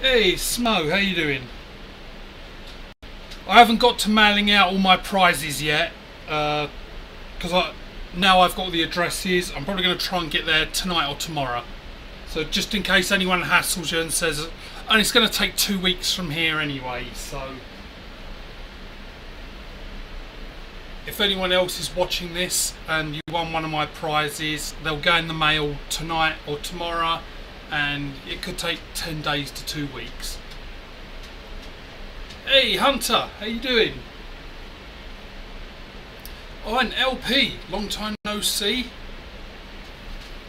Hey Smo, how you doing? I haven't got to mailing out all my prizes yet, because now I've got the addresses. I'm probably going to try and get there tonight or tomorrow. So just in case anyone hassles you and says, and it's going to take 2 weeks from here anyway. So if anyone else is watching this and you won one of my prizes, they'll go in the mail tonight or tomorrow, and it could take 10 days to 2 weeks. Hey Hunter, how you doing? Oh, and LP, long time no see.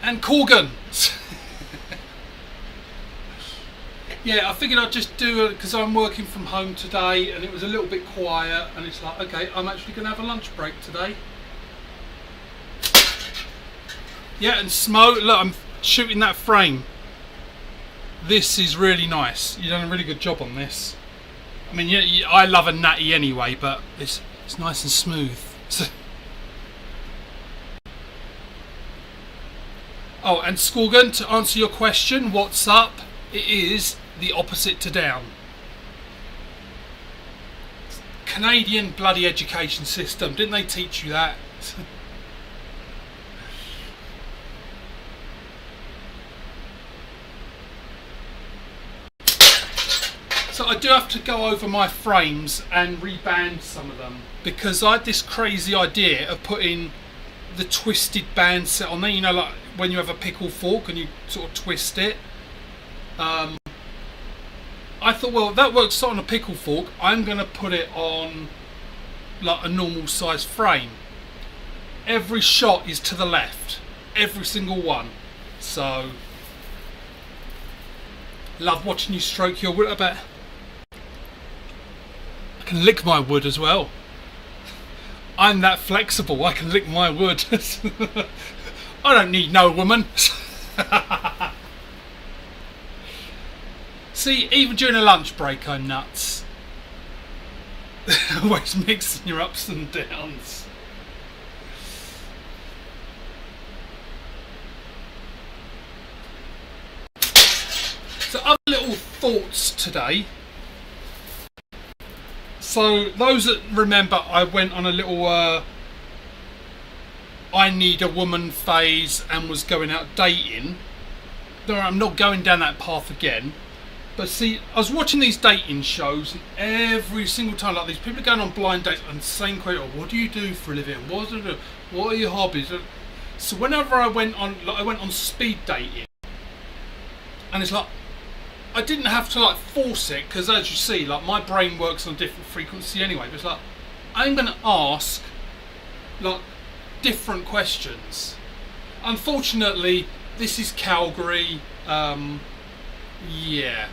And Corgan. Yeah, I figured I'd just do it because I'm working from home today and it was a little bit quiet, and it's like, okay, I'm actually going to have a lunch break today. Yeah, and Smo, look, I'm shooting that frame. This is really nice. You've done a really good job on this. I mean, yeah, I love a natty anyway, but it's nice and smooth. Oh, and Skorgan, to answer your question, what's up? It is the opposite to down. Canadian bloody education system. Didn't they teach you that? So I do have to go over my frames and reband some of them, because I had this crazy idea of putting the twisted band set on there. You know, like when you have a pickle fork and you sort of twist it. I thought, well, that works on a pickle fork. I'm going to put it on like a normal size frame. Every shot is to the left, every single one. So love watching you stroke your wood. I bet I can lick my wood as well. I'm that flexible, I can lick my wood. I don't need no woman. See, even during a lunch break I'm nuts. Always mixing your ups and downs. So other little thoughts today. So those that remember, I went on a little I need a woman phase and was going out dating. No, I'm not going down that path again. But see, I was watching these dating shows, and every single time, like, these people are going on blind dates and saying, "Oh, what do you do for a living? What are your hobbies?" So whenever I went on speed dating, and it's like, I didn't have to like force it, because as you see, like, my brain works on a different frequency anyway. But it's like, I'm going to ask like different questions. Unfortunately, this is Calgary. Yeah,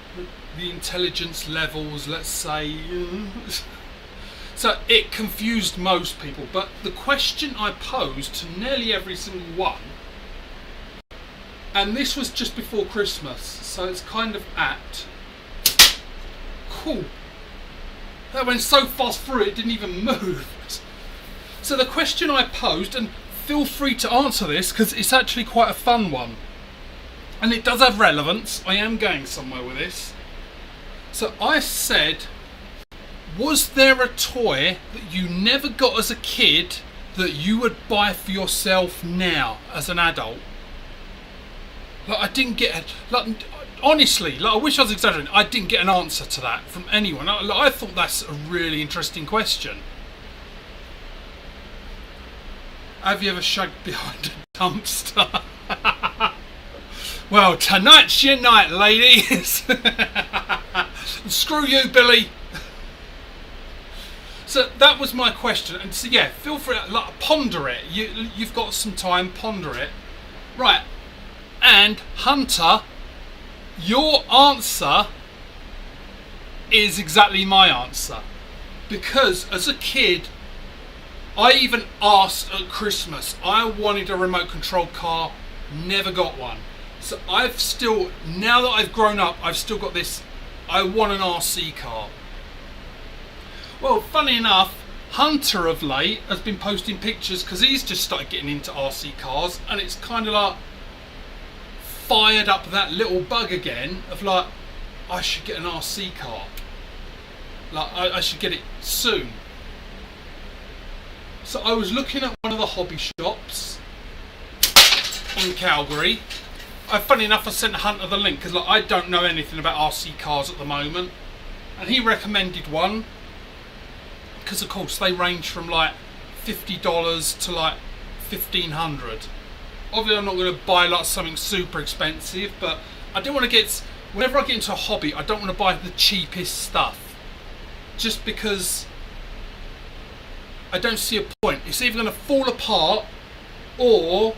the intelligence levels, let's say. So it confused most people. But the question I posed to nearly every single one, and this was just before Christmas, so it's kind of apt. Cool. That went so fast through it didn't even move. So the question I posed, and feel free to answer this because it's actually quite a fun one. And it does have relevance. I am going somewhere with this. So I said, was there a toy that you never got as a kid that you would buy for yourself now as an adult? Like, I didn't get, like, honestly, like, I wish I was exaggerating. I didn't get an answer to that from anyone. I thought that's a really interesting question. Have you ever shagged behind a dumpster? Well, tonight's your night, ladies. Screw you, Billy. So that was my question, and so yeah, feel free to like, ponder it. You've got some time, ponder it. Right, and Hunter, your answer is exactly my answer, because as a kid, I even asked at Christmas. I wanted a remote control car, never got one. So I've still, now that I've grown up, I've still got this, I want an RC car. Well, funny enough, Hunter of late has been posting pictures because he's just started getting into RC cars, and it's kind of like fired up that little bug again of like, I should get an RC car. Like, I should get it soon. So I was looking at one of the hobby shops in Calgary. Funny enough, I sent Hunter the link because, like, I don't know anything about RC cars at the moment, and he recommended one because, of course, they range from like $50 to like $1,500. Obviously, I'm not going to buy like something super expensive, but I do want to get. Whenever I get into a hobby, I don't want to buy the cheapest stuff, just because I don't see a point. It's either going to fall apart, or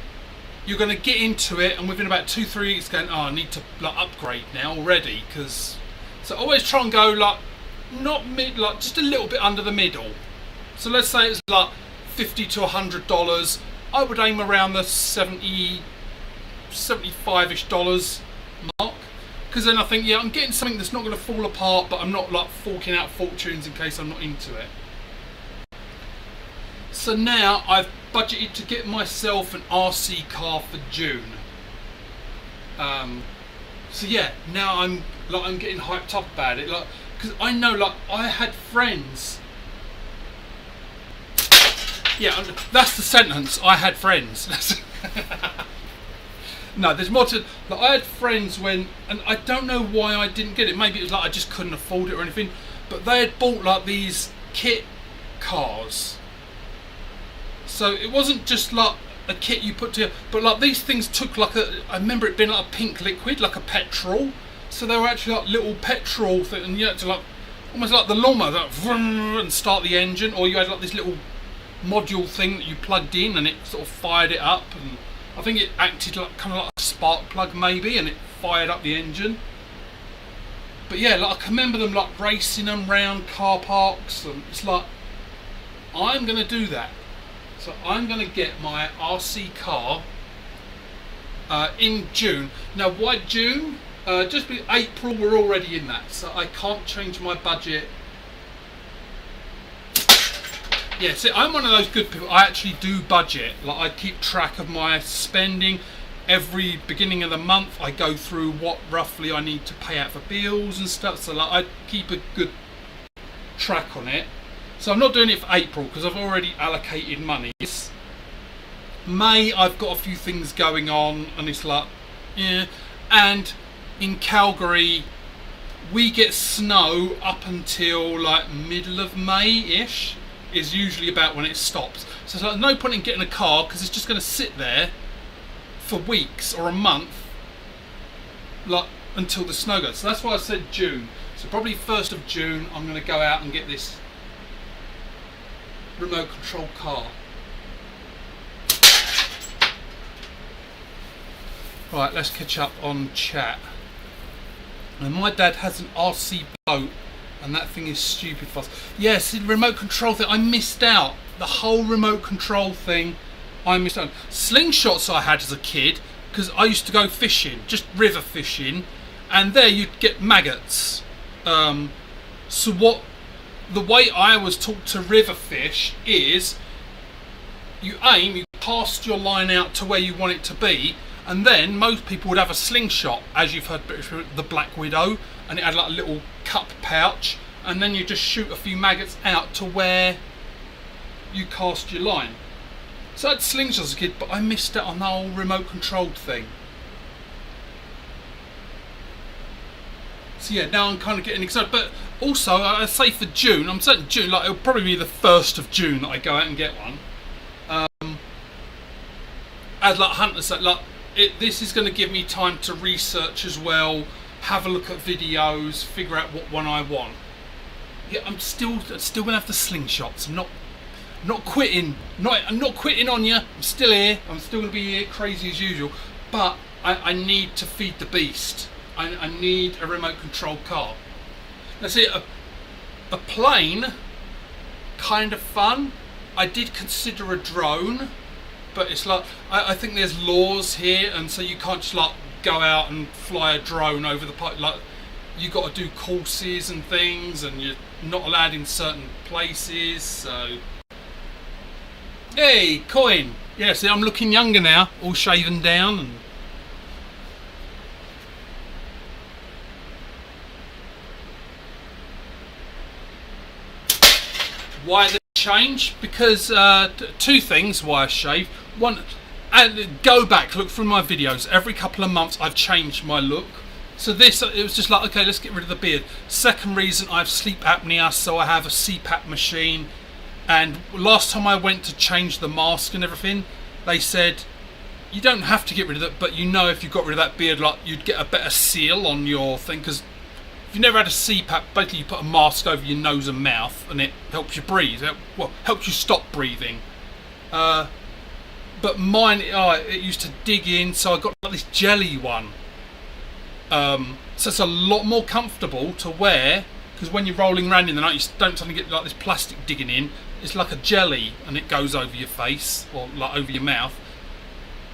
you're going to get into it and within about 2-3 weeks going, oh, I need to like upgrade now already. So always try and go like not mid, like just a little bit under the middle. So let's say it's like $50 to $100. I would aim around the $75-ish mark, because then I think, yeah, I'm getting something that's not going to fall apart, but I'm not like forking out fortunes in case I'm not into it. So now I've budgeted to get myself an RC car for June. So yeah, now I'm getting hyped up about it, like, because I know, like, I had friends. Yeah, that's the sentence. I had friends. No, there's more to. Like, I had friends when, and I don't know why I didn't get it. Maybe it was like I just couldn't afford it or anything. But they had bought like these kit cars. So it wasn't just like a kit you put together, but like these things took like I remember it being like a pink liquid, like a petrol. So they were actually like little petrol thing, and you had to like almost like the lawnmower, like vroom, and start the engine, or you had like this little module thing that you plugged in and it sort of fired it up, and I think it acted like kind of like a spark plug maybe, and it fired up the engine. But yeah, like I can remember them like racing them round car parks, and it's like, I'm gonna do that. So I'm going to get my RC car in June. Now, why June? Just be April, we're already in that, so I can't change my budget. Yeah, see, I'm one of those good people. I actually do budget. Like, I keep track of my spending. Every beginning of the month, I go through what roughly I need to pay out for bills and stuff. So like, I keep a good track on it. So I'm not doing it for April because I've already allocated money. May, I've got a few things going on, and it's like, yeah. And in Calgary, we get snow up until like middle of May-ish, is usually about when it stops. So there's like no point in getting a car because it's just going to sit there for weeks or a month, like until the snow goes. So that's why I said June. So probably 1st of June, I'm going to go out and get this remote control car. Right, let's catch up on chat. And my dad has an RC boat, and that thing is stupid fast. Yes, the remote control thing, I missed out. The whole remote control thing, I missed out. Slingshots I had as a kid, because I used to go fishing, just river fishing, and there you'd get maggots. So what the way I was taught to river fish is you aim, you cast your line out to where you want it to be, and then most people would have a slingshot, as you've heard the Black Widow, and it had like a little cup pouch, and then you just shoot a few maggots out to where you cast your line. So I had slingshots as a kid, but I missed out on the whole remote controlled thing. So yeah, now I'm kind of getting excited, but also I say for June, I'm certain June, like it'll probably be the 1st of June that I go out and get one. As like Hunter said, like this is going to give me time to research as well, have a look at videos, figure out what one I want. Yeah, I'm still gonna have the slingshots. I'm not quitting. I'm not quitting on you. I'm still here. I'm still gonna be here, crazy as usual. But I need to feed the beast. I need a remote control car. Now see, a plane, kind of fun. I did consider a drone, but it's like I think there's laws here, and so you can't just like go out and fly a drone over the pipe. Like you got to do courses and things, and you're not allowed in certain places. So hey, coin. Yeah, see, I'm looking younger now, all shaven down and. Why the change? Because two things why I shave. One, and go back, look through my videos. Every couple of months I've changed my look. So this, it was just like, okay, let's get rid of the beard. Second reason, I have sleep apnea, so I have a CPAP machine. And last time I went to change the mask and everything, they said, you don't have to get rid of it, but you know if you got rid of that beard, like, you'd get a better seal on your thing, because if you never had a CPAP, basically you put a mask over your nose and mouth, and it helps you breathe. Well, helps you stop breathing. But mine, it used to dig in, so I got like this jelly one. So it's a lot more comfortable to wear, because when you're rolling around in the night, you don't suddenly get like this plastic digging in. It's like a jelly, and it goes over your face, or like over your mouth.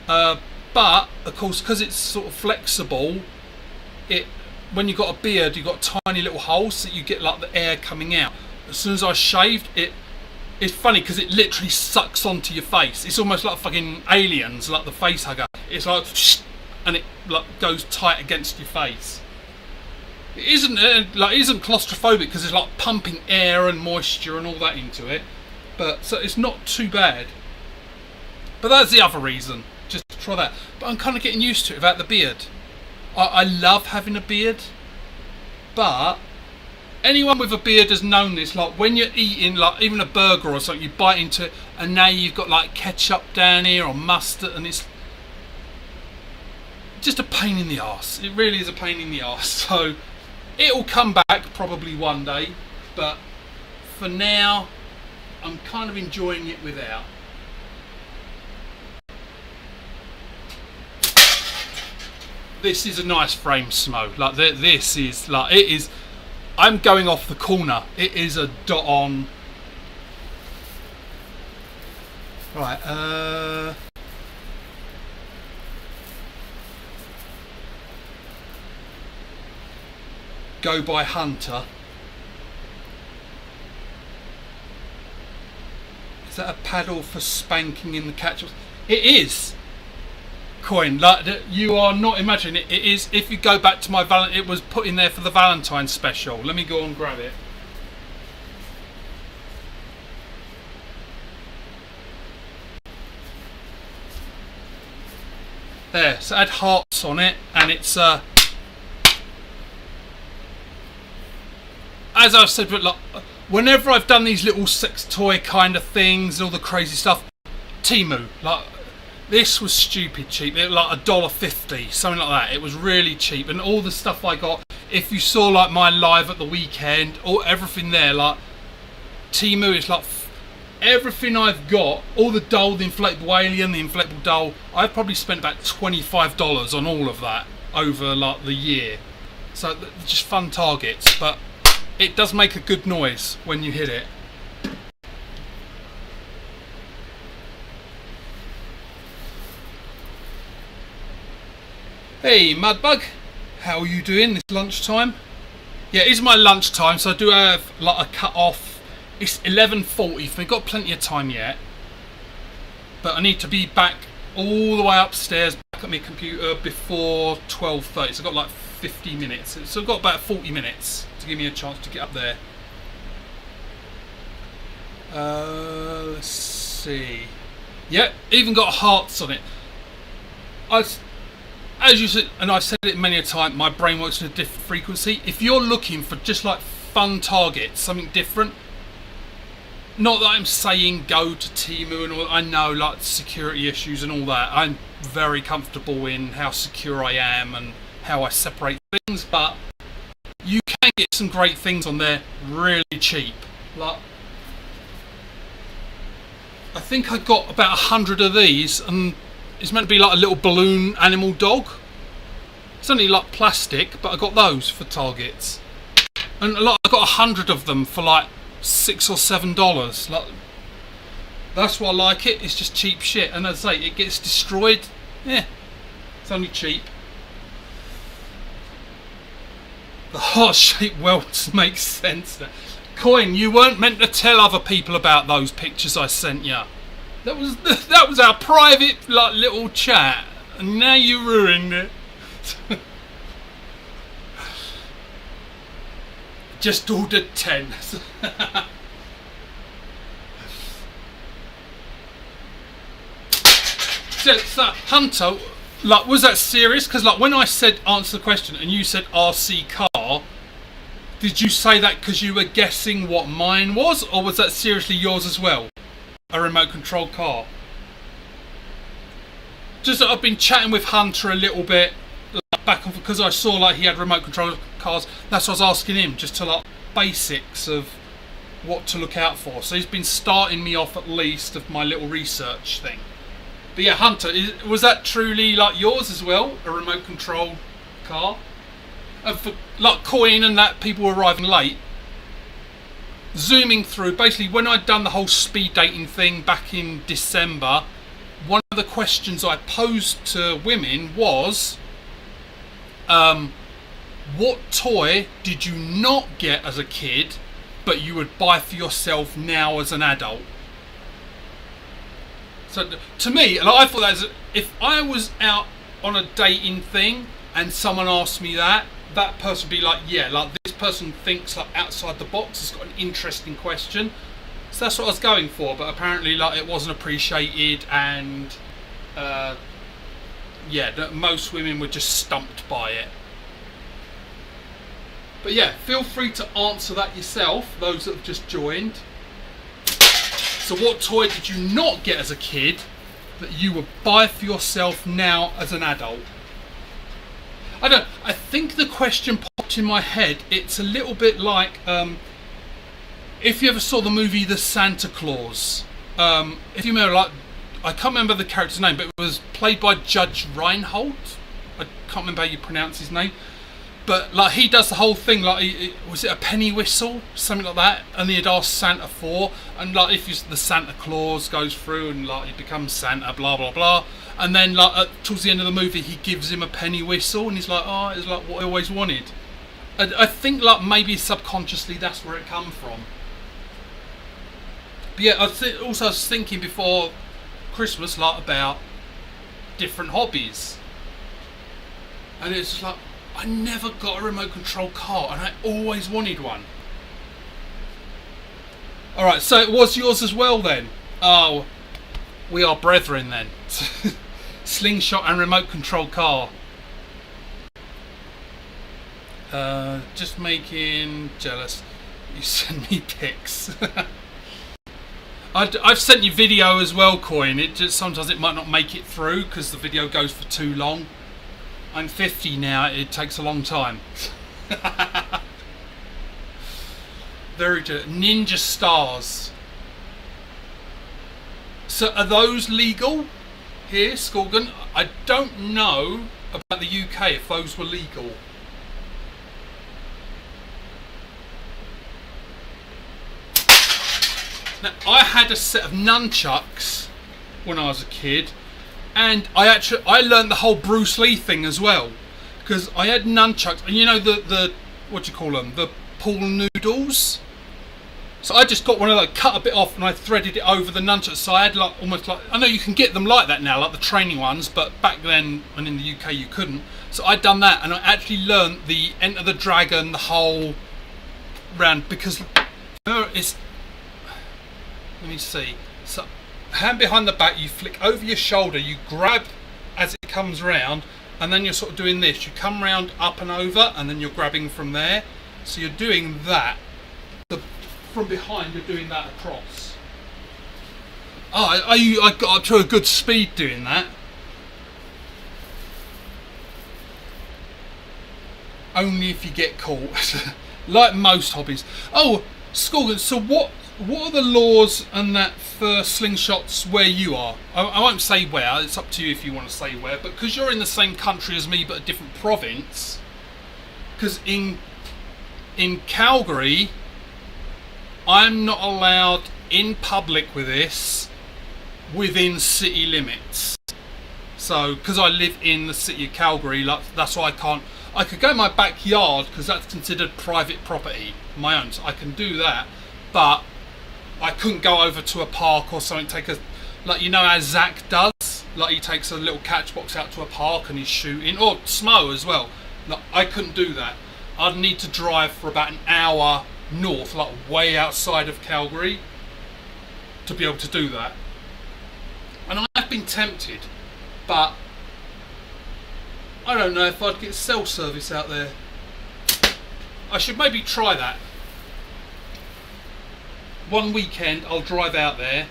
But of course, because it's sort of flexible, when you've got a beard, you've got tiny little holes, so you get like the air coming out. As soon as I shaved it, it's funny because it literally sucks onto your face. It's almost like fucking Aliens, like the face hugger. It's like, and it like goes tight against your face. It isn't claustrophobic because it's like pumping air and moisture and all that into it. But so it's not too bad. But that's the other reason, just to try that. But I'm kind of getting used to it without the beard. I love having a beard, but anyone with a beard has known this. Like when you're eating, like even a burger or something, you bite into it, and now you've got like ketchup down here or mustard, and it's just a pain in the arse. It really is a pain in the arse. So it'll come back probably one day, but for now, I'm kind of enjoying it without. This is a nice frame smoke. Like this is like, it is. I'm going off the corner. It is a dot on. Right. Go by Hunter. Is that a paddle for spanking in the catch? It is. Coin, like you are not imagining it. It is. If you go back to my it was put in there for the Valentine's special. Let me go and grab it. There. So it had hearts on it, and it's as I've said, but like whenever I've done these little sex toy kind of things, all the crazy stuff, Temu, like. This was stupid cheap. It was like $1.50, something like that. It was really cheap, and all the stuff I got. If you saw like my live at the weekend, or everything there, like Temu is like everything I've got. All the doll, the inflatable alien, the inflatable doll. I've probably spent about $25 on all of that over like the year. So just fun targets, but it does make a good noise when you hit it. Hey Mudbug, how are you doing this lunchtime? Yeah, it is my lunchtime, so I do have like a cut off. It's 11:40, so we've got plenty of time yet. But I need to be back all the way upstairs, back at my computer before 12:30. So I've got like 50 minutes. So I've got about 40 minutes to give me a chance to get up there. Let's see. Yeah, even got hearts on it. As you said, and I've said it many a time, my brain works at a different frequency. If you're looking for just like fun targets, something different, not that I'm saying go to Temu and all, I know like security issues and all that. I'm very comfortable in how secure I am and how I separate things, but you can get some great things on there really cheap. Like, I think I got about 100 of these, and it's meant to be like a little balloon animal dog. It's only like plastic, but I got those for targets, and I got 100 of them for like $6 or $7. Like, that's why I like it. It's just cheap shit, and as I say, it gets destroyed. Yeah, it's only cheap. The heart-shaped welts makes sense. Coin, you weren't meant to tell other people about those pictures I sent you. That was our private like little chat, and now you ruined it. Just ordered 10. So, Hunter, like, was that serious? Because like when I said answer the question and you said RC car, did you say that because you were guessing what mine was, or was that seriously yours as well? A remote control car. Just that I've been chatting with Hunter a little bit like, back and forth because I saw like he had remote control cars. That's what I was asking him, just to like basics of what to look out for. So he's been starting me off at least of my little research thing. But yeah, Hunter, was that truly like yours as well, a remote control car? And for like Coin and that, people were arriving late. Zooming through, basically when I'd done the whole speed dating thing back in December, one of the questions I posed to women was, what toy did you not get as a kid, but you would buy for yourself now as an adult? So to me, like, I thought that if I was out on a dating thing and someone asked me that, that person would be like, yeah, like this person thinks like outside the box, has got an interesting question. So that's what I was going for, but apparently like it wasn't appreciated, and yeah, that most women were just stumped by it. But yeah, feel free to answer that yourself, those that have just joined. So what toy did you not get as a kid that you would buy for yourself now as an adult? I think the question popped in my head. It's a little bit like if you ever saw the movie The Santa Claus. If you remember, like, I can't remember the character's name, but it was played by Judge Reinhold. I can't remember how you pronounce his name. But like he does the whole thing, like was it a penny whistle, something like that, and he'd ask Santa for, and like if the Santa Claus goes through and like he becomes Santa, blah blah blah, and then like towards the end of the movie he gives him a penny whistle, and he's like, oh, it's like what I always wanted. I think like maybe subconsciously that's where it come from. But yeah, I was thinking before Christmas like about different hobbies, and it's just like, I never got a remote control car and I always wanted one. Alright, so it was yours as well then. Oh, we are brethren then. Slingshot and remote control car. Just making jealous. You send me pics. I've sent you video as well, Coin. It just sometimes it might not make it through because the video goes for too long. I'm 50 now, it takes a long time. Very good. Ninja stars. So are those legal here, Skorgan? I don't know about the UK if those were legal. Now, I had a set of nunchucks when I was a kid. And I learned the whole Bruce Lee thing as well, because I had nunchucks, and you know the what do you call them, the pool noodles. So I just got one of those, cut a bit off, and I threaded it over the nunchucks. So I had like almost like, I know you can get them like that now, like the training ones, but back then and in the UK you couldn't. So I'd done that, and I actually learned the Enter the Dragon, the whole round, because it's. Let me see. So. Hand behind the back, you flick over your shoulder, you grab as it comes round, and then you're sort of doing this. You come round up and over, and then you're grabbing from there. So you're doing that. From behind, you're doing that across. Oh, I got up to a good speed doing that. Only if you get caught. Like most hobbies. Oh, Skorgan, so what are the laws and that for slingshots where you are? I won't say where, it's up to you if you want to say where, but because you're in the same country as me but a different province, because in Calgary I'm not allowed in public with this within city limits. So because I live in the city of Calgary, like, that's why I could go in my backyard because that's considered private property, my own, so I can do that, but I couldn't go over to a park or something, like, you know how Zach does, like he takes a little catch box out to a park and he's shooting, or Smo as well. Like, I couldn't do that. I'd need to drive for about an hour north, like way outside of Calgary, to be able to do that. And I've been tempted. but I don't know if I'd get cell service out there. I should maybe try that. One weekend I'll drive out there.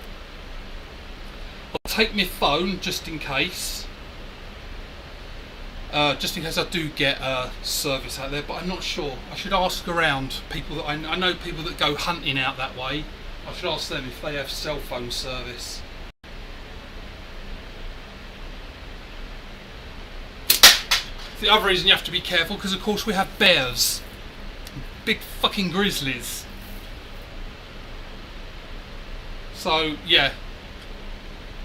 I'll take my phone just in case. Just in case I do get service out there, but I'm not sure. I should ask around people that I know people that go hunting out that way. I should ask them if they have cell phone service. The other reason you have to be careful, because of course we have bears. Big fucking grizzlies. So yeah,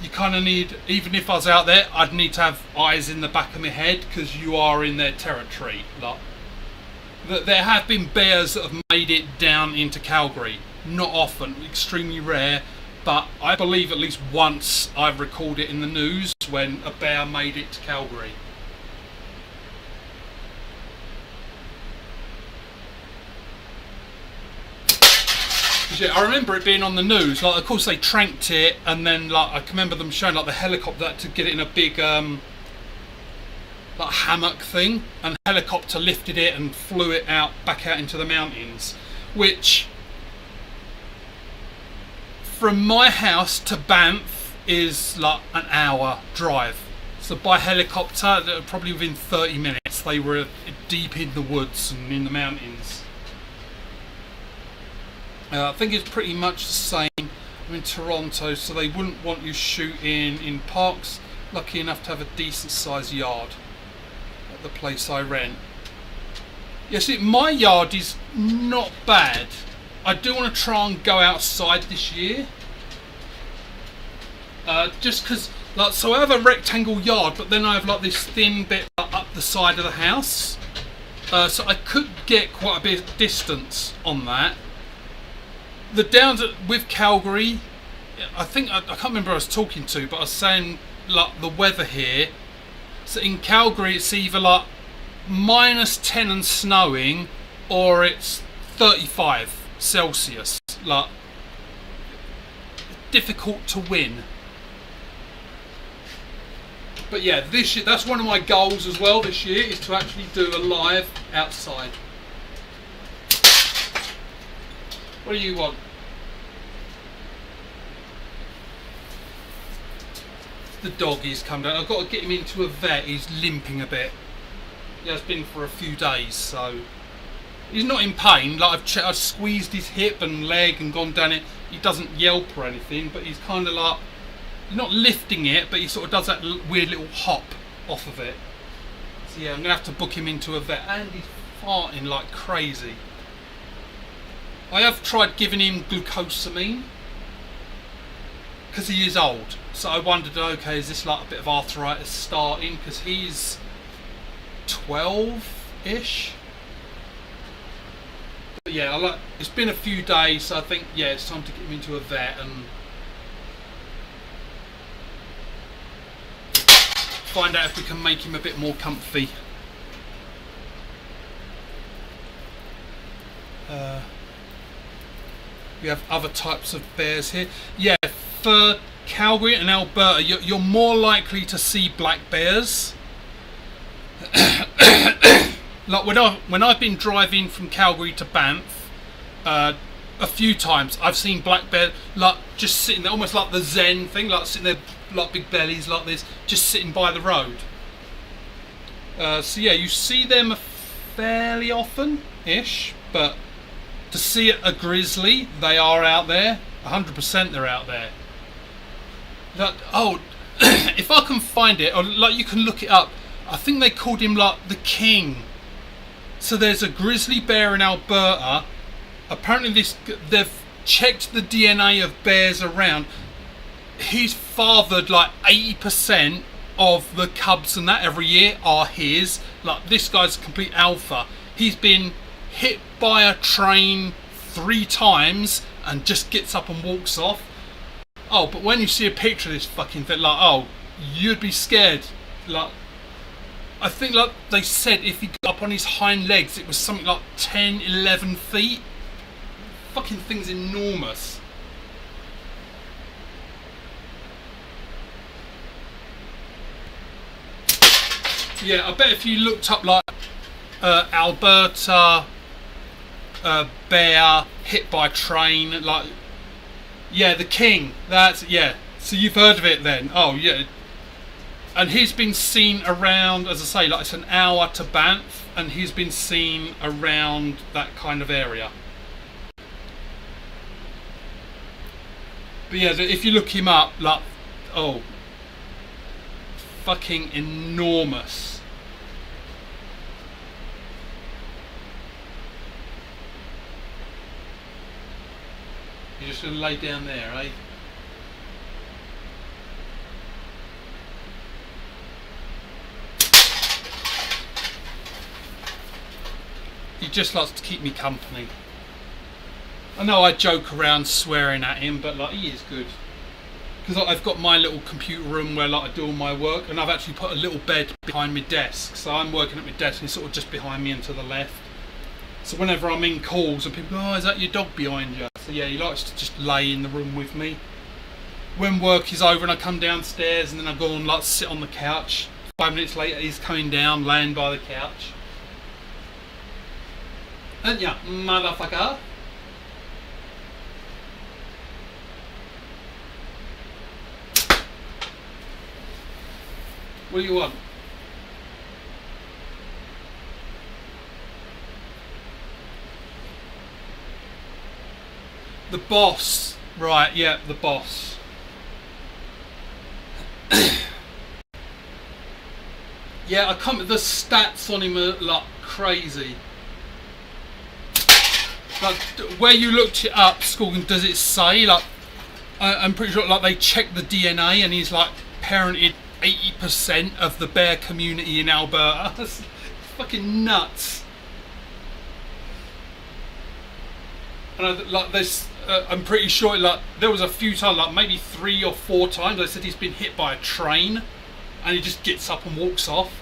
you kind of need, even if I was out there, I'd need to have eyes in the back of my head, because you are in their territory. Like, there have been bears that have made it down into Calgary. Not often, extremely rare, but I believe at least once I've recorded it in the news when a bear made it to Calgary. Yeah, I remember it being on the news. Like, of course, they tranked it, and then like I can remember them showing like the helicopter to get it in a big like hammock thing, and the helicopter lifted it and flew it back out into the mountains. Which, from my house to Banff, is like an hour drive. So by helicopter, probably within 30 minutes, they were deep in the woods and in the mountains. I think it's pretty much the same. I'm in Toronto, so they wouldn't want you shooting in parks. Lucky enough to have a decent sized yard at the place I rent. Yes, my yard is not bad. I do want to try and go outside this year. Just because, like, so I have a rectangle yard, but then I have like this thin bit up the side of the house. So I could get quite a bit of distance on that. The downs with Calgary, I think I can't remember who I was talking to, but I was saying like the weather here. So in Calgary, it's either like -10 and snowing, or it's 35 Celsius. Like, difficult to win. But yeah, this year, that's one of my goals as well. This year is to actually do a live outside. What do you want? The doggy's come down. I've got to get him into a vet. He's limping a bit. He has been for a few days, so he's not in pain. Like I've squeezed his hip and leg and gone down it. He doesn't yelp or anything, but he's kind of like, he's not lifting it, but he sort of does that weird little hop off of it. So yeah, I'm gonna have to book him into a vet. And he's farting like crazy. I have tried giving him glucosamine, because he is old. So I wondered, okay, is this like a bit of arthritis starting? Because he's 12-ish. But yeah, it's been a few days, so I think, yeah, it's time to get him into a vet and find out if we can make him a bit more comfy. We have other types of bears here. Yeah, for Calgary and Alberta, you're more likely to see black bears. Like when I've been driving from Calgary to Banff, a few times I've seen black bears like just sitting there, almost like the Zen thing, like sitting there, like big bellies like this, just sitting by the road. So yeah, you see them fairly often-ish, but to see a grizzly, they are out there. 100% they're out there. Like, oh, if I can find it, or like you can look it up. I think they called him like the king. So there's a grizzly bear in Alberta. Apparently they've checked the DNA of bears around. He's fathered like 80% of the cubs and that every year are his. Like, this guy's a complete alpha. He's been hit by a train 3 times and just gets up and walks off. Oh, but when you see a picture of this fucking thing, like, oh, you'd be scared. Like, I think like they said if he got up on his hind legs, it was something like 10, 11 feet. Fucking thing's enormous. Yeah, I bet if you looked up like Alberta bear hit by train, like, yeah, the king. That's, yeah. So you've heard of it then? Oh yeah. And he's been seen around, as I say, like it's an hour to Banff, and he's been seen around that kind of area. But yeah, if you look him up, like, oh, fucking enormous. You're just going to lay down there, eh? He just likes to keep me company. I know I joke around swearing at him, but like, he is good. Because I've got my little computer room where like I do all my work, and I've actually put a little bed behind my desk. So I'm working at my desk, and he's sort of just behind me and to the left. So whenever I'm in calls and people go, oh, is that your dog behind you? So yeah, he likes to just lay in the room with me. When work is over and I come downstairs and then I go and like sit on the couch, 5 minutes later he's coming down, laying by the couch. And yeah, motherfucker. What do you want? The boss. Right, yeah, the boss. Yeah, I can't. The stats on him are like crazy. Like, where you looked it up, Scorgan, does it say, like, I'm pretty sure like they checked the DNA and he's like parented 80% of the bear community in Alberta. That's fucking nuts. And like this, I'm pretty sure like there was a few times, like maybe 3 or 4 times, they said he's been hit by a train, and he just gets up and walks off.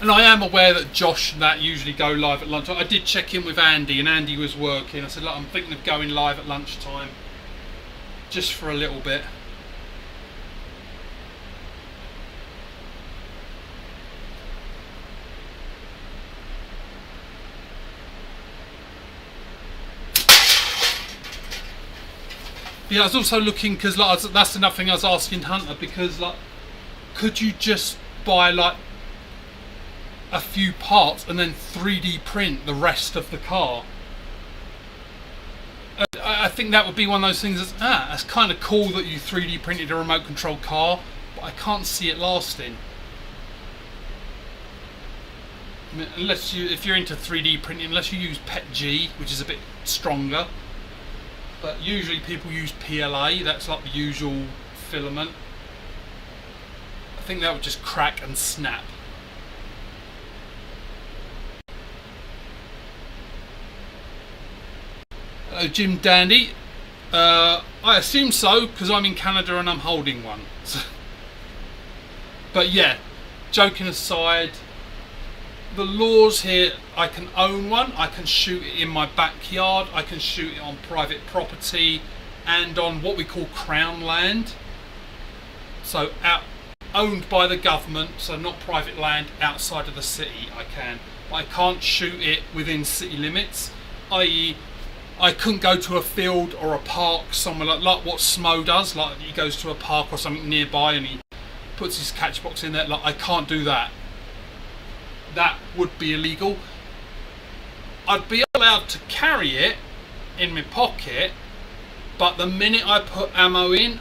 And I am aware that Josh and that usually go live at lunchtime. I did check in with Andy, and Andy was working. I said, look, I'm thinking of going live at lunchtime, just for a little bit. Yeah, I was also looking, because like, that's another thing I was asking Hunter, because like, could you just buy like a few parts and then 3D print the rest of the car? I think that would be one of those things that's kind of cool that you 3D printed a remote control car, but I can't see it lasting. I mean, unless if you're into 3D printing, unless you use PETG, which is a bit stronger, but usually people use PLA, that's like the usual filament. I think that would just crack and snap. Jim Dandy, I assume so, because I'm in Canada and I'm holding one. But yeah, joking aside, the laws here, I can own one, I can shoot it in my backyard, I can shoot it on private property and on what we call crown land. So owned by the government, so not private land outside of the city, I can. But I can't shoot it within city limits, i.e. I couldn't go to a field or a park somewhere like what Smo does, like he goes to a park or something nearby and he puts his catch box in there. Like, I can't do that. That would be illegal. I'd be allowed to carry it in my pocket, but the minute I put ammo in,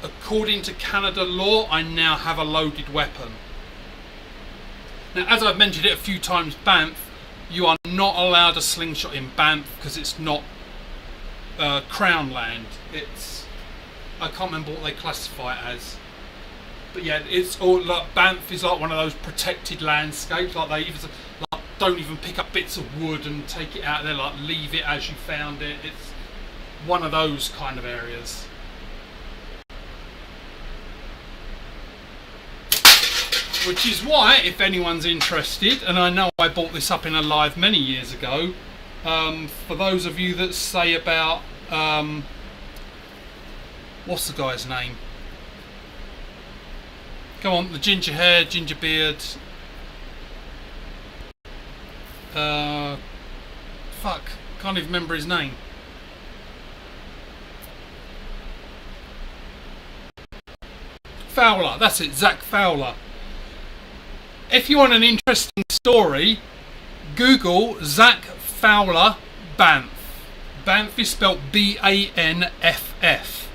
according to Canada law, I now have a loaded weapon. Now, as I've mentioned it a few times, Banff, you are not allowed a slingshot in Banff because it's not Crown land. It's, I can't remember what they classify it as, but yeah, it's all like Banff is like one of those protected landscapes. Like they even like don't even pick up bits of wood and take it out there. Like leave it as you found it. It's one of those kind of areas. Which is why, if anyone's interested, and I know I brought this up in a live many years ago, for those of you that say about, what's the guy's name? Go on, the ginger hair, ginger beard. Fuck, can't even remember his name. Fowler, that's it, Zach Fowler. If you want an interesting story, Google Zach Fowler Banff. Banff is spelt B-A-N-F-F.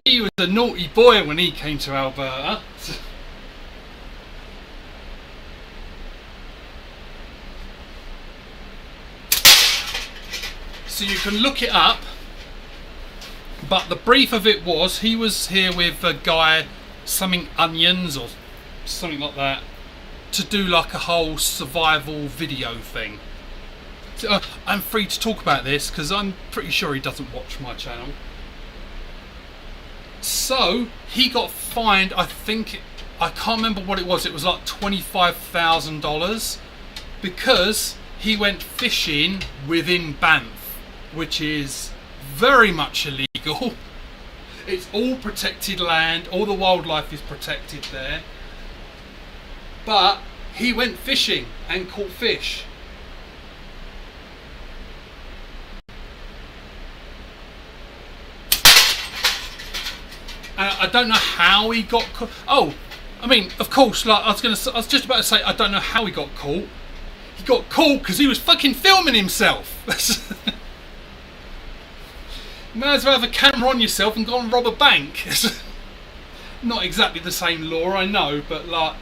He was a naughty boy when he came to Alberta. So you can look it up. But the brief of it was, he was here with a guy, something onions or something like that, to do like a whole survival video thing. So, I'm free to talk about this because I'm pretty sure he doesn't watch my channel. So he got fined, I can't remember what it was like $25,000 because he went fishing within Banff, which is very much illegal. It's all protected land, all the wildlife is protected there. But he went fishing and caught fish. I don't know how he got caught. Oh, I mean, of course, like I was just about to say, I don't know how he got caught. He got caught because he was fucking filming himself. You may as well have a camera on yourself and go and rob a bank. Not exactly the same law, I know, but like,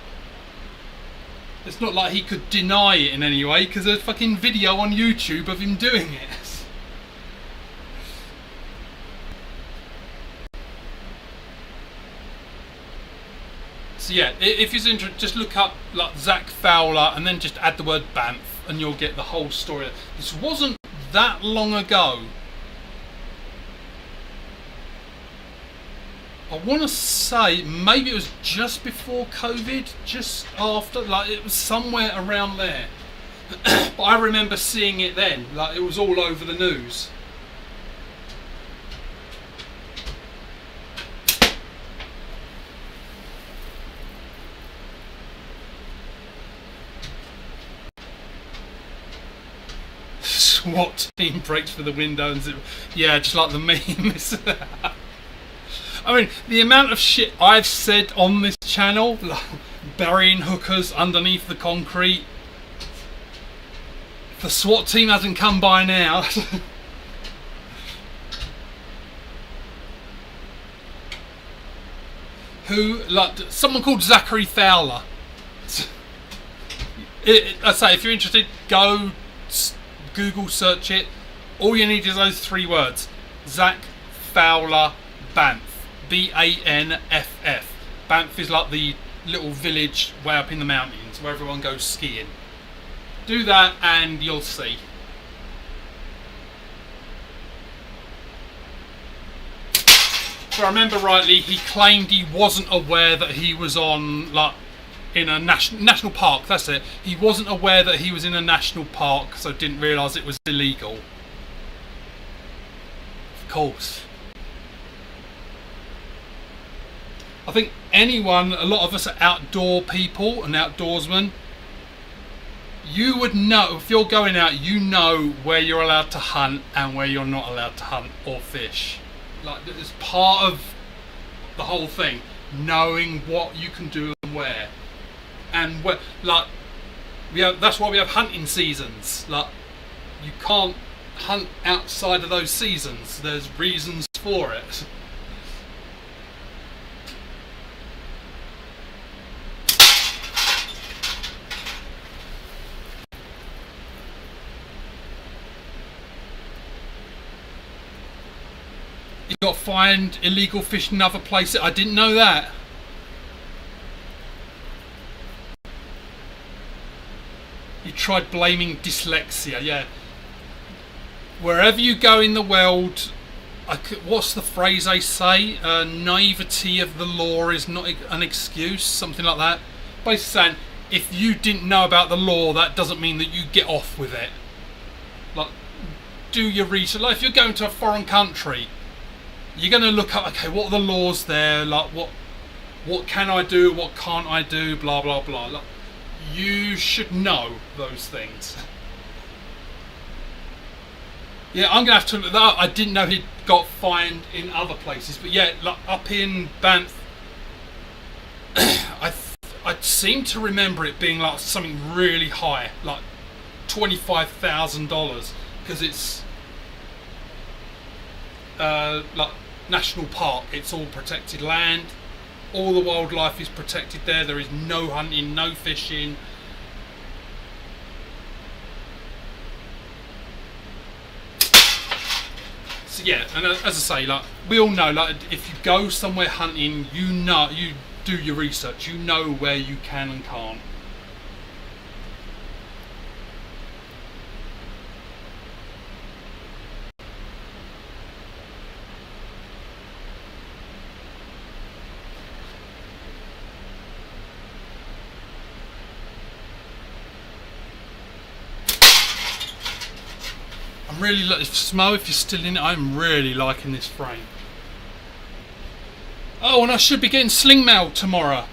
it's not like he could deny it in any way because there's a fucking video on YouTube of him doing it. So yeah, if you're interested, just look up like Zach Fowler and then just add the word Banff and you'll get the whole story. This wasn't that long ago. I want to say maybe it was just before COVID, just after, like it was somewhere around there. But I remember seeing it then, like it was all over the news. SWAT team breaks for the windows. Yeah, just like the memes. I mean, the amount of shit I've said on this channel, like burying hookers underneath the concrete. If the SWAT team hasn't come by now. Who, like, someone called Zachary Fowler. I say, if you're interested, go Google search it. All you need is those 3 words. Zach Fowler Banff. B-A-N-F-F. Banff is like the little village way up in the mountains where everyone goes skiing. Do that and you'll see. If I remember rightly, he claimed he wasn't aware that he was on, like, in a national park. That's it. He wasn't aware that he was in a national park, so didn't realise it was illegal. Of course. I think anyone, a lot of us are outdoor people and outdoorsmen. You would know, if you're going out, you know where you're allowed to hunt and where you're not allowed to hunt or fish. Like, it's part of the whole thing, knowing what you can do and where. And where, like, that's why we have hunting seasons. Like, you can't hunt outside of those seasons. There's reasons for it. You got to find illegal fish in other places. I didn't know that. You tried blaming dyslexia, yeah. Wherever you go in the world, what's the phrase they say? Naivety of the law is not an excuse, something like that. Basically saying, if you didn't know about the law, that doesn't mean that you get off with it. Like, do your research. Like, if you're going to a foreign country, you're going to look up, okay, what are the laws there? Like, what can I do? What can't I do? Blah blah blah. Like, you should know those things. Yeah, I'm gonna have to look that up. I didn't know he'd got fined in other places, but yeah, like up in Banff, I seem to remember it being like something really high, like $25,000, because it's like national park. It's all protected land. All the wildlife is protected there. There is no hunting, no fishing. So yeah, and as I say, like we all know, like if you go somewhere hunting, you know, you do your research. You know where you can and can't. I'm really, Smo, if you're still in it, I'm really liking this frame. Oh, and I should be getting sling mail tomorrow.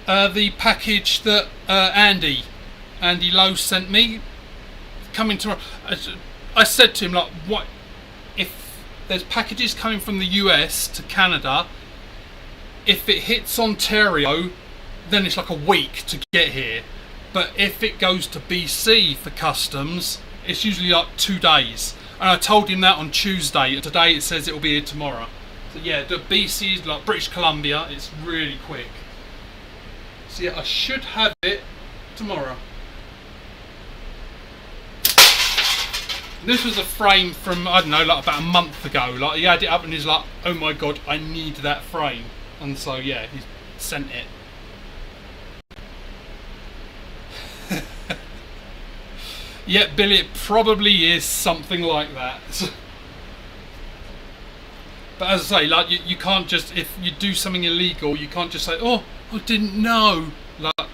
The package that Andy Lowe sent me, coming tomorrow. I said to him, like, what if there's packages coming from the US to Canada? If it hits Ontario, then it's like a week to get here. But if it goes to BC for customs, it's usually like 2 days. And I told him that on Tuesday, and today it says it will be here tomorrow. So yeah, the BC is like British Columbia, it's really quick. So yeah, I should have it tomorrow. This was a frame from, I don't know, like about a month ago. Like he had it up and he's like, oh my god, I need that frame. And so yeah, he sent it. Yeah, Billy, it probably is something like that. But as I say, like you can't just, if you do something illegal, you can't just say, oh, I didn't know. Like,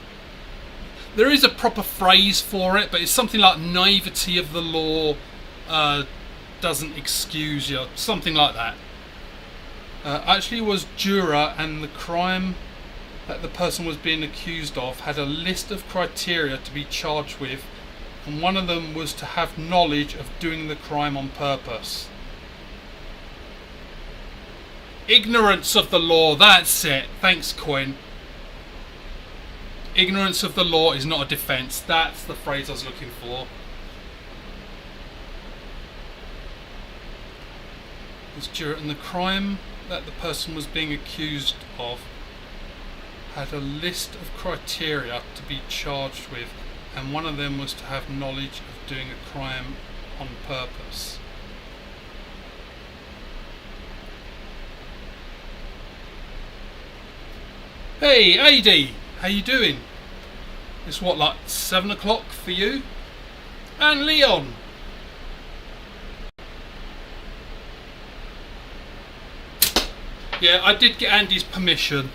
there is a proper phrase for it, but it's something like naivety of the law doesn't excuse you, something like that. Actually, it was Jura, and the crime that the person was being accused of had a list of criteria to be charged with, and one of them was to have knowledge of doing the crime on purpose. Ignorance of the law, that's it. Thanks, Quinn. Ignorance of the law is not a defence. That's the phrase I was looking for. And the crime that the person was being accused of had a list of criteria to be charged with, and one of them was to have knowledge of doing a crime on purpose. Hey, AD, how you doing? It's what, like 7 o'clock for you? And Leon. Yeah, I did get Andy's permission.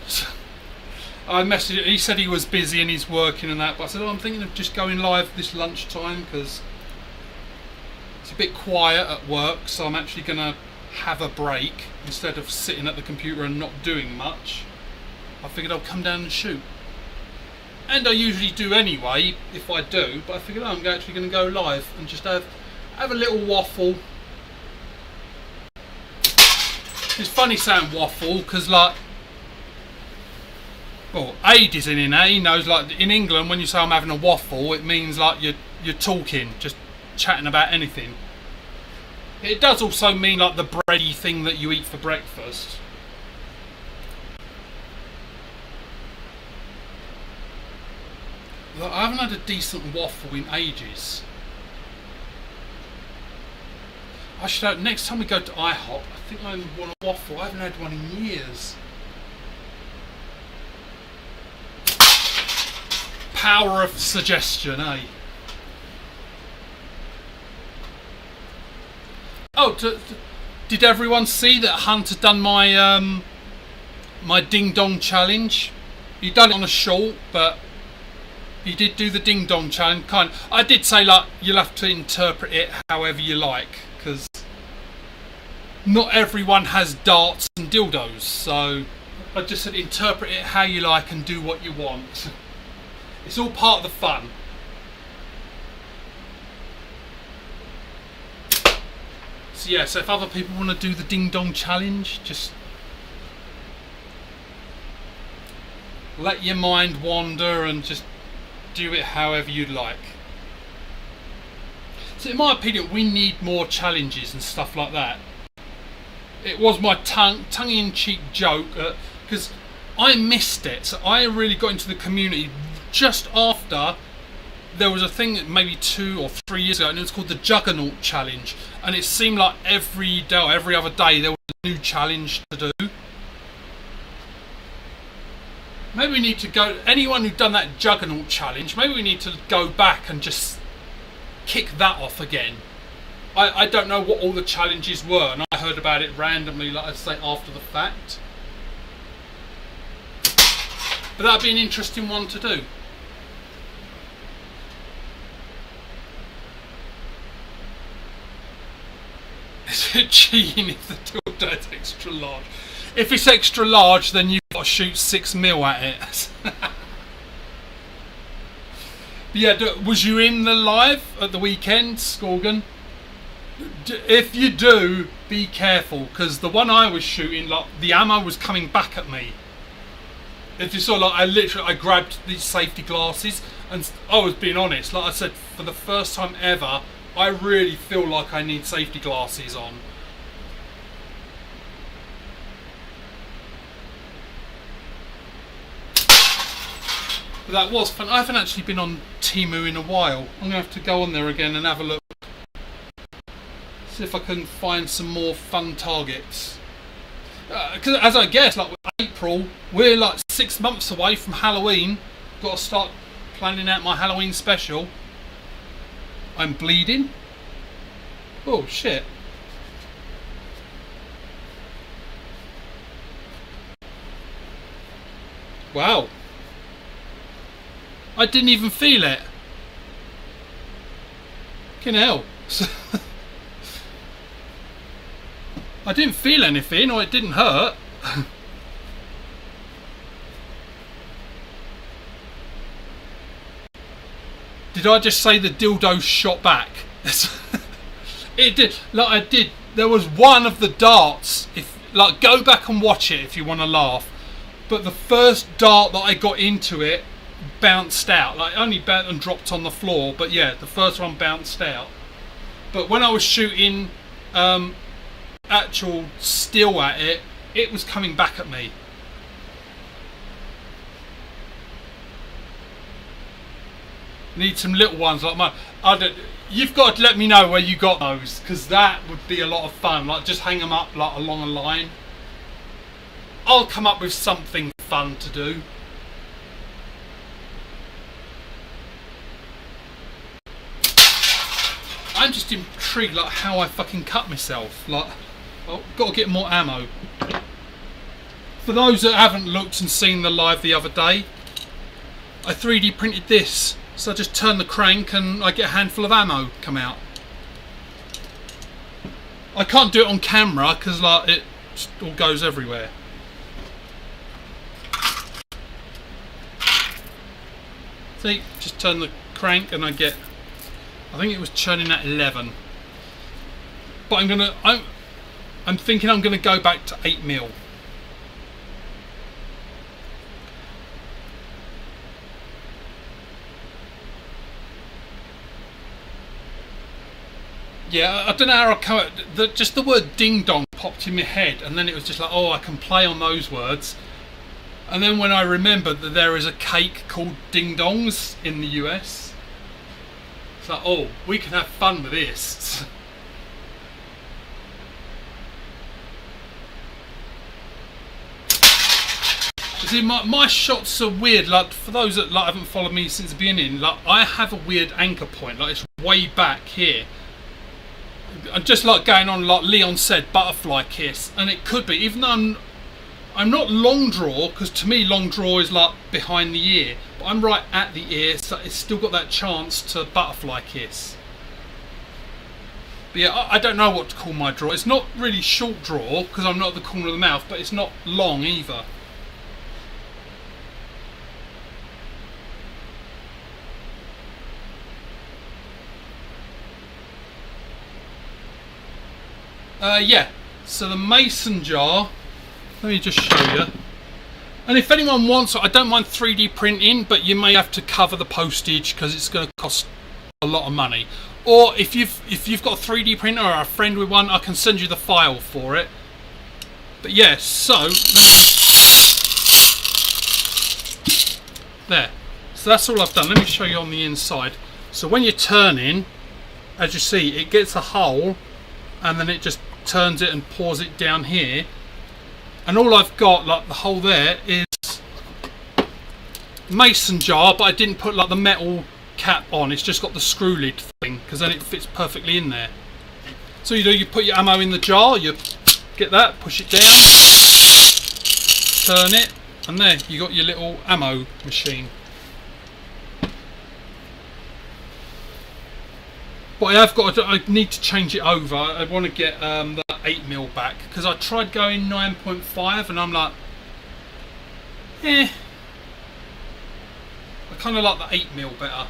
I messaged him, he said he was busy and he's working and that, but I said, oh, I'm thinking of just going live this lunchtime because it's a bit quiet at work, so I'm actually going to have a break instead of sitting at the computer and not doing much. I figured I'll come down and shoot. And I usually do anyway, if I do, but I figured I'm actually going to go live and just have a little waffle. It's funny saying waffle, because like, well, Aid is in there, he knows, like in England when you say I'm having a waffle, it means like you're talking, just chatting about anything. It does also mean like the bready thing that you eat for breakfast. Look, I haven't had a decent waffle in ages. I should have, next time we go to IHOP, I think I want a waffle. I haven't had one in years. Power of suggestion, eh? Oh, did everyone see that Hunter done my my ding dong challenge? He done it on a short, but he did do the ding dong challenge. I did say like you'll have to interpret it however you like, because not everyone has darts and dildos. So I just said interpret it how you like and do what you want. It's all part of the fun. So yeah, so if other people want to do the ding dong challenge, just let your mind wander and just do it however you'd like. So in my opinion, we need more challenges and stuff like that. It was my tongue-in-cheek joke, because I missed it. So I really got into the community just after there was a thing that maybe 2 or 3 years ago, and it was called the Juggernaut Challenge. And it seemed like every day or every other day there was a new challenge to do. Maybe we need to go, anyone who'd done that Juggernaut Challenge, maybe we need to go back and just kick that off again. I don't know what all the challenges were, and I heard about it randomly, like I say, after the fact. But that'd be an interesting one to do. Is it cheating if the dildo is extra large? If it's extra large, then you've got to shoot 6mm at it. Yeah, was you in the live at the weekend, Scorgan? If you do, be careful, because the one I was shooting, like the ammo was coming back at me. If you saw, like I grabbed these safety glasses, and I was being honest. Like I said, for the first time ever, I really feel like I need safety glasses on. But that was fun. I haven't actually been on Temu in a while. I'm going to have to go on there again and have a look. See if I can find some more fun targets. Because as I guess, like with April, we're like 6 months away from Halloween. Got to start planning out my Halloween special. I'm bleeding. Oh shit. Wow. I didn't even feel it. Fucking hell. I didn't feel anything, or it didn't hurt. Did I just say the dildo shot back? It did. Like I did. There was one of the darts. If like, go back and watch it if you want to laugh. But the first dart that I got into it bounced out. Like only bounced and dropped on the floor. But yeah, the first one bounced out. But when I was shooting actual steel at it, it was coming back at me. Need some little ones like mine. You've got to let me know where you got those, because that would be a lot of fun. Like just hang them up like along a line. I'll come up with something fun to do. I'm just intrigued like how I fucking cut myself. Like, oh, got to get more ammo. For those that haven't looked and seen the live the other day, I 3D printed this. So I just turn the crank and I get a handful of ammo come out. I can't do it on camera because like it just all goes everywhere. See, just turn the crank and I get, I think it was churning at 11. But I'm thinking I'm gonna go back to 8mm. Yeah, I don't know how I come. Just the word ding dong popped in my head, and then it was just like, oh, I can play on those words. And then when I remembered that there is a cake called ding dongs in the US, it's like, oh, we can have fun with this. You see, my shots are weird. Like for those that like haven't followed me since the beginning, like I have a weird anchor point. Like it's way back here. I'm just like going on like Leon said, butterfly kiss, and it could be, even though I'm not long draw, because to me long draw is like behind the ear, but I'm right at the ear, so it's still got that chance to butterfly kiss. But yeah, I don't know what to call my draw. It's not really short draw because I'm not at the corner of the mouth, but it's not long either. Yeah, so the mason jar, let me just show you. And if anyone wants it, I don't mind 3D printing, but you may have to cover the postage because it's going to cost a lot of money. Or if you've got a 3D printer or a friend with one, I can send you the file for it. But yeah, so there. So that's all I've done. Let me show you on the inside. So when you're turning, as you see, it gets a hole, and then it just turns it and pours it down here. And all I've got, like the hole there, is mason jar, but I didn't put like the metal cap on. It's just got the screw lid thing, because then it fits perfectly in there. So you do, you put your ammo in the jar, you get that, push it down, turn it, and there you got your little ammo machine. But I need to change it over. I want to get the 8mm back, because I tried going 9.5 and I'm like, I kind of like the 8mm better.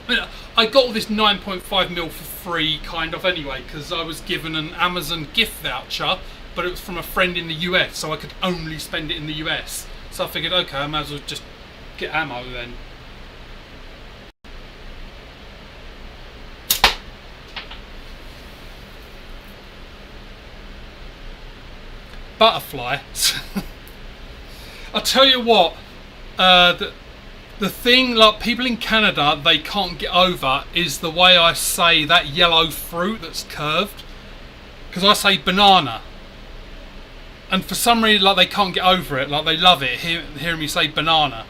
I mean, I got all this 9.5mm for free kind of anyway, because I was given an Amazon gift voucher, but it was from a friend in the US, so I could only spend it in the US. So I figured, okay, I might as well just get ammo then. Butterfly. I'll tell you what, the thing like people in Canada they can't get over is the way I say that yellow fruit that's curved, because I say banana, and for some reason like they can't get over it, like they love it hearing me say banana,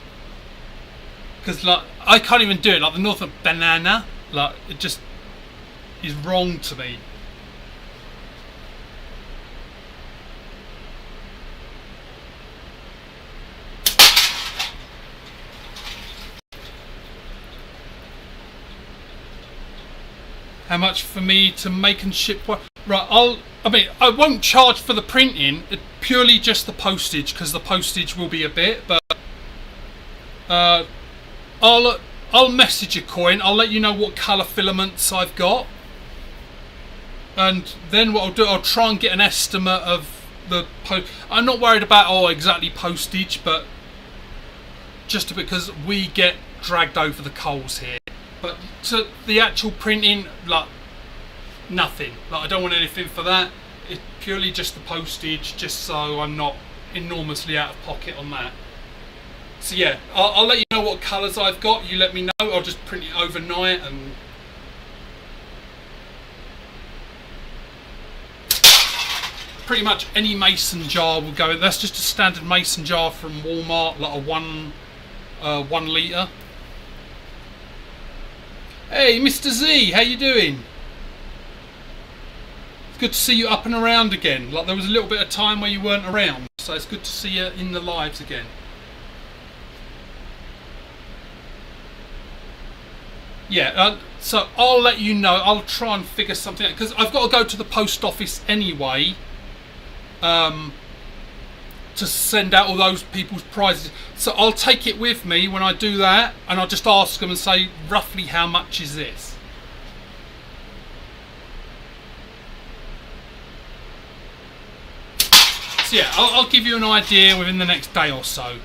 because like I can't even do it, like the northern banana, like it just is wrong to me. How much for me to make and ship? Right, I won't charge for the printing, purely just the postage, because the postage will be a bit, but I'll message a coin. I'll let you know what colour filaments I've got, and then what I'll do, I'll try and get an estimate of the I'm not worried about exactly postage, but just because we get dragged over the coals here. But to the actual printing, like nothing. Like I don't want anything for that. It's purely just the postage, just so I'm not enormously out of pocket on that. So yeah, I'll let you know what colours I've got. You let me know. I'll just print it overnight and. Pretty much any mason jar will go. That's just a standard mason jar from Walmart, like a 1 litre. Hey, Mr. Z, how you doing? It's good to see you up and around again. Like there was a little bit of time where you weren't around, so it's good to see you in the lives again. Yeah, so I'll let you know. I'll try and figure something out, because I've got to go to the post office anyway. To send out all those people's prizes, so I'll take it with me when I do that, and I'll just ask them and say roughly how much is this. So yeah, I'll give you an idea within the next day or so,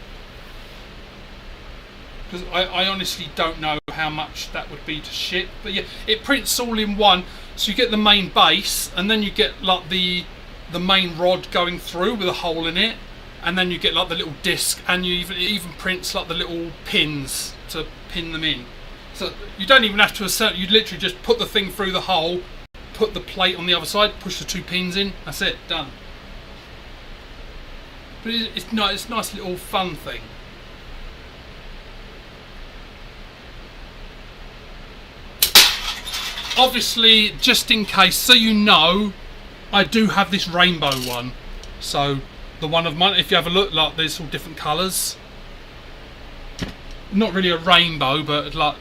because I honestly don't know how much that would be to ship. But yeah, it prints all in one, so you get the main base, and then you get like the main rod going through with a hole in it. And then you get like the little disc, and it even prints like the little pins to pin them in. So you don't even have to assert. You literally just put the thing through the hole, put the plate on the other side, push the 2 pins in. That's it, done. But it's a nice little fun thing. obviously, just in case, so you know, I do have this rainbow one. So the one of mine, if you have a look, like there's all different colours. Not really a rainbow, but like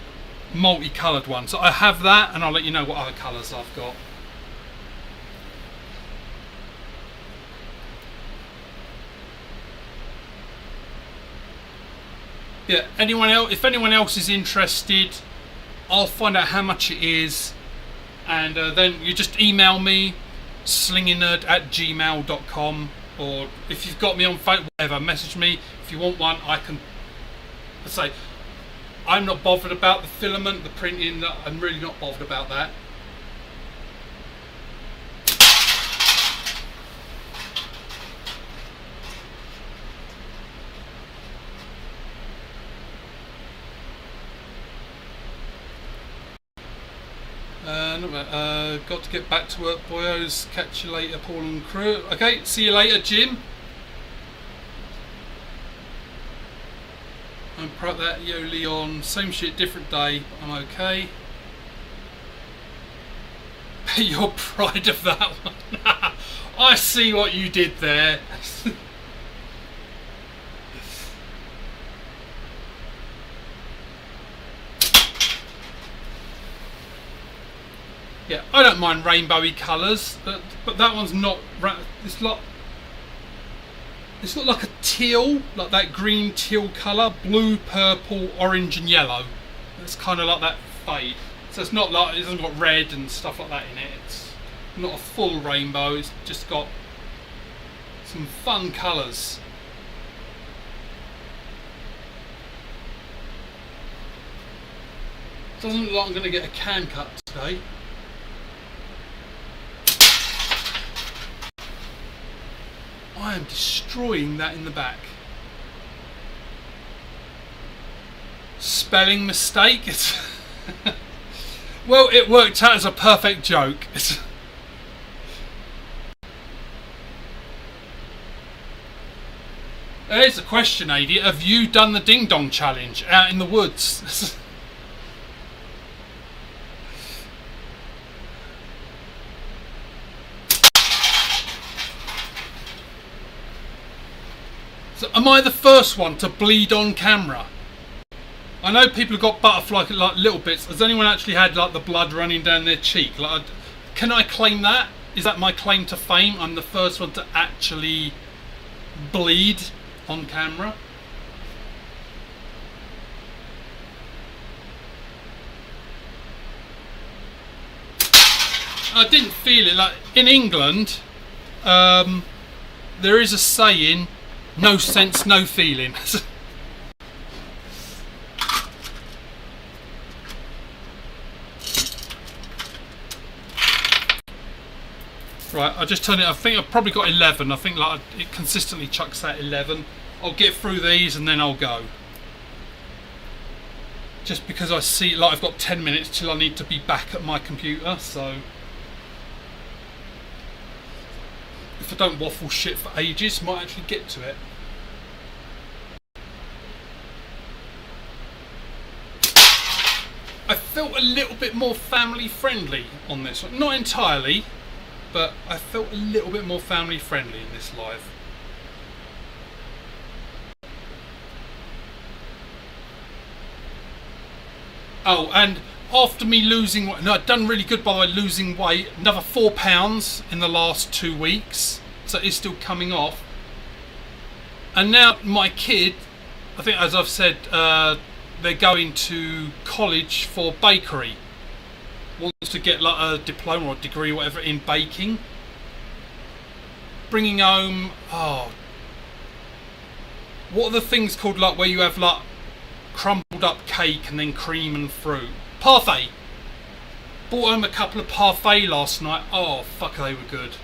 multicoloured one. So I have that, and I'll let you know what other colours I've got. Yeah, anyone else? If anyone else is interested, I'll find out how much it is, and then you just email me, slinginerd@gmail.com, or if you've got me on Facebook, whatever, message me. If you want one, I can. I say, I'm not bothered about the filament, the printing. I'm really not bothered about that. Got to get back to work, boyos. Catch you later, Paul and crew. Okay, see you later, Jim. I'm proud of that. Yo, Leon. Same shit, different day. But I'm okay. Your pride of that one. I see what you did there. Yeah, I don't mind rainbowy colours, but that one's not. It's got like a teal, like that green teal colour, blue, purple, orange, and yellow. It's kind of like that fade. So it's not like, it hasn't got red and stuff like that in it. It's not a full rainbow. It's just got some fun colours. Doesn't look like I'm going to get a can cut today. I am destroying that in the back. Spelling mistake. Well, it worked out as a perfect joke. There's a question, Adi. Have you done the ding dong challenge out in the woods? So am I the first one to bleed on camera? I know people have got butterfly like little bits. Has anyone actually had like the blood running down their cheek? Like, can I claim that? Is that my claim to fame? I'm the first one to actually bleed on camera. I didn't feel it. Like in England, there is a saying. No sense, no feeling. Right, I just turned it. I think I've probably got 11. I think like it consistently chucks out 11. I'll get through these and then I'll go. Just because I see like I've got 10 minutes till I need to be back at my computer, so if I don't waffle shit for ages, might actually get to it. I felt a little bit more family friendly on this one. Not entirely, but I felt a little bit more family friendly in this live. Oh, and after me losing weight, no, I'd done really good by the way, losing weight, another 4 pounds in the last 2 weeks, so it's still coming off. And now my kid, I think as I've said, they're going to college for bakery. Wants to get like a diploma or degree or whatever in baking. Bringing home, what are the things called like where you have like crumbled up cake and then cream and fruit? Parfait. Bought home a couple of parfait last night. Oh fuck, they were good.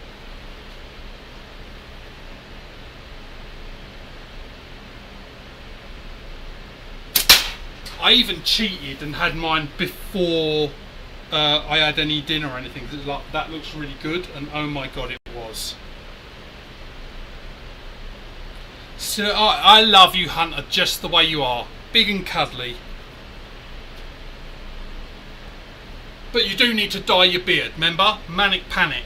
I even cheated and had mine before I had any dinner or anything. Like, that looks really good, and oh my god, it was. So I love you, Hunter, just the way you are, big and cuddly. But you do need to dye your beard, remember? Manic panic.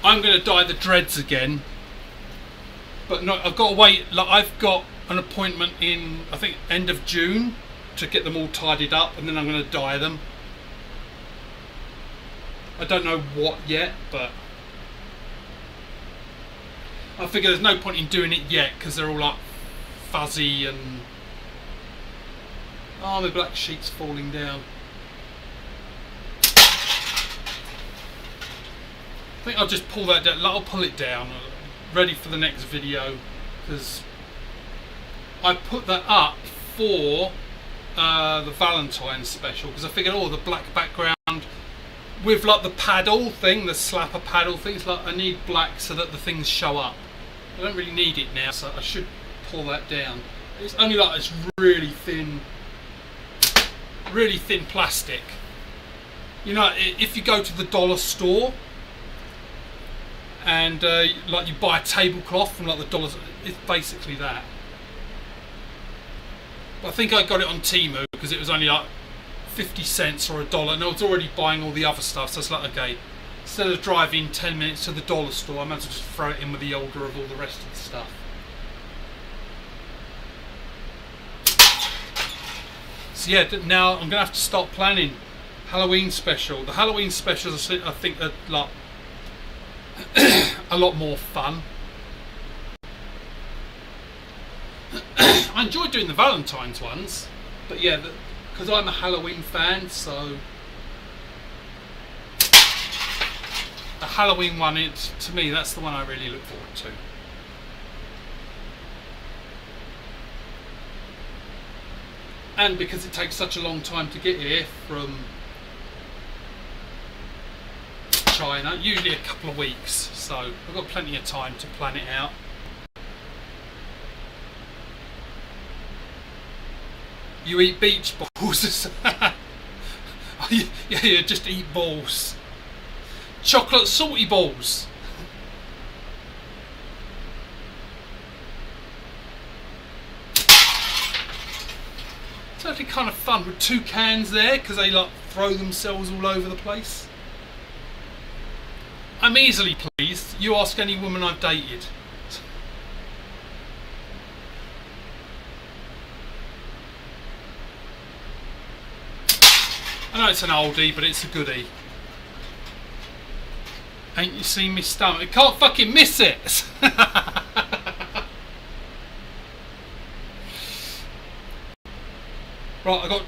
I'm going to dye the dreads again. But no, I've got to wait. Like, I've got an appointment in, I think, end of June to get them all tidied up, and then I'm going to dye them. I don't know what yet, but I figure there's no point in doing it yet because they're all like fuzzy and... Oh, my black sheet's falling down. I think I'll just pull that down. I'll pull it down, ready for the next video, because I put that up for the Valentine's special, because I figured, oh, the black background with like the paddle thing, the slapper paddle thing, it's like I need black so that the things show up. I don't really need it now, so I should pull that down. It's only like this really thin plastic. You know, if you go to the dollar store and like you buy a tablecloth from like the dollars, it's basically that. But I think I got it on Temu because it was only like 50 cents or $1, and I was already buying all the other stuff, so it's like, okay, instead of driving 10 minutes to the dollar store, I might as well just throw it in with the order of all the rest of the stuff. So yeah, now I'm going to have to start planning Halloween special. The Halloween specials, I think, are like a lot more fun. I enjoy doing the Valentine's ones, but yeah, because I'm a Halloween fan, so the Halloween one, to me, that's the one I really look forward to. And because it takes such a long time to get here from China, usually a couple of weeks, so I've got plenty of time to plan it out. You eat beach balls. Yeah, you just eat balls. Chocolate salty balls. It's actually kind of fun with two cans there because they like throw themselves all over the place. I'm easily pleased. You ask any woman I've dated. I know it's an oldie, but it's a goodie. Ain't you seen me stomach? You can't fucking miss it! Right, I've got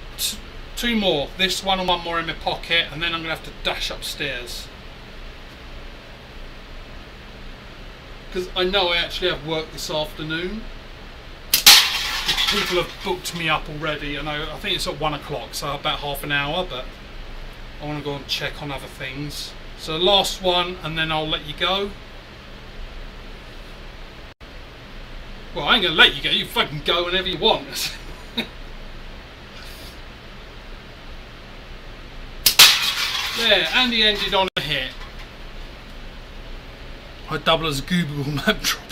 two more. This one and one more in my pocket, and then I'm going to have to dash upstairs. Because I know I actually have work this afternoon. People have booked me up already, and I think it's at 1 o'clock, so about half an hour, but I want to go and check on other things. So the last one, and then I'll let you go. Well, I ain't going to let you go, you fucking go whenever you want. There, and he ended on a hit. I double as Google Map drop.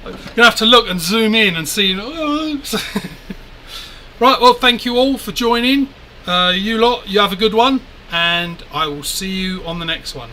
I'm gonna have to look and zoom in and see. Right, well, thank you all for joining. You lot, you have a good one, and I will see you on the next one.